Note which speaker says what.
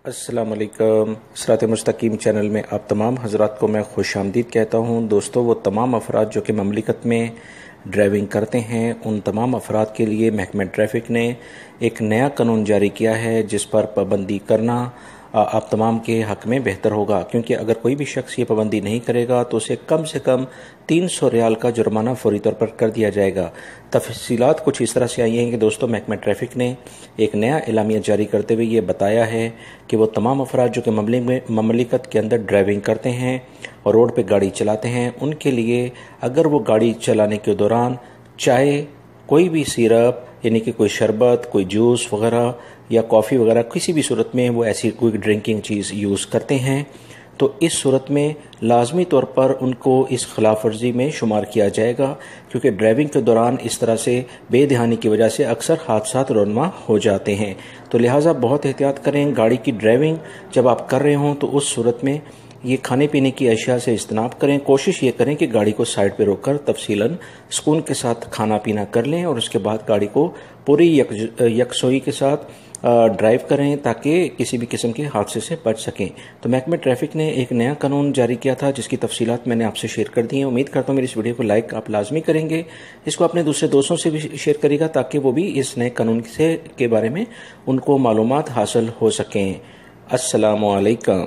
Speaker 1: अस्सलाम वालेकुम। सिरात मुस्तकीम चैनल में आप तमाम हजरात को मैं खुश आमदीद कहता हूँ। दोस्तों, वो तमाम अफराद जो कि ममलिकत में ड्राइविंग करते हैं, उन तमाम अफराद के लिए महकमा ट्रैफिक ने एक नया कानून जारी किया है जिस पर पाबंदी करना आप तमाम के हक़ में बेहतर होगा, क्योंकि अगर कोई भी शख्स ये पाबंदी नहीं करेगा तो उसे कम से कम 300 रियाल का जुर्माना फौरी तौर पर कर दिया जाएगा। तफसीलात कुछ इस तरह से आई हैं कि दोस्तों, महकमा ट्रैफिक ने एक नया एलामिया जारी करते हुए ये बताया है कि वो तमाम अफराद जो कि ममलिकत के अंदर ड्राइविंग करते हैं और रोड पर गाड़ी चलाते हैं, उनके लिए अगर वो गाड़ी चलाने के दौरान चाय, कोई भी सिरप यानी कि कोई शरबत, कोई जूस वगैरह या कॉफ़ी वगैरह किसी भी सूरत में वो ऐसी कोई ड्रिंकिंग चीज़ यूज़ करते हैं, तो इस सूरत में लाजमी तौर पर उनको इस खिलाफ वर्जी में शुमार किया जाएगा, क्योंकि ड्राइविंग के दौरान इस तरह से बेध्यानी की वजह से अक्सर हादसात रोनमा हो जाते हैं। तो लिहाजा बहुत एहतियात करें। गाड़ी की ड्राइविंग जब आप कर रहे हों तो उस सूरत में ये खाने पीने की अशिया से इज्तनाब करें। कोशिश ये करें कि गाड़ी को साइड पे रोककर तफसीलन सुकून के साथ खाना पीना कर लें और उसके बाद गाड़ी को पूरी यकसोई के साथ ड्राइव करें ताकि किसी भी किस्म के हादसे से बच सकें। तो महकमा ट्रैफिक ने एक नया कानून जारी किया था जिसकी तफसीलात मैंने आपसे शेयर कर दी हैं। उम्मीद करता हूँ मेरी इस वीडियो को लाइक आप लाजमी करेंगे, इसको अपने दूसरे दोस्तों से भी शेयर करेगा ताकि वो भी इस नए कानून के बारे में उनको मालूमात हासिल हो सकें। अस्सलामु अलैकुम।